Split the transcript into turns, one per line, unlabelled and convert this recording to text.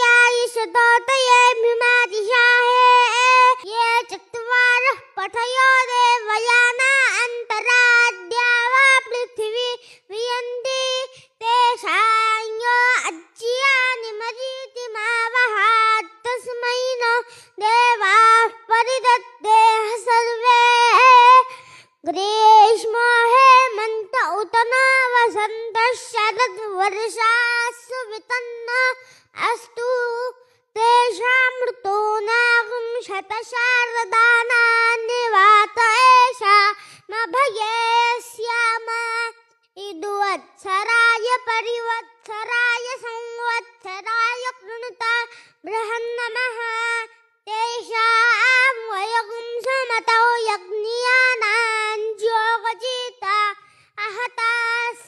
शतवीर्यायुषतोतये भीमातिशाहे ये चत्वारः पठयो देवयाना अन्तराद्या वा पृथिवी वियन्ति तेषां अज्यानि मरीचिमावः तस्मै नो देवाः परिदद्देः सर्वे ग्रीष्मो हेमन्त उत न वसन्तः शरद्वर्षासु वितन्न अस्तु तेषां ऋतूनां शतशारदानानि वात एषामभये स्याम इदुवत्सराय परिवत्सराय संवत्सराय कृणुता बृहन्नमः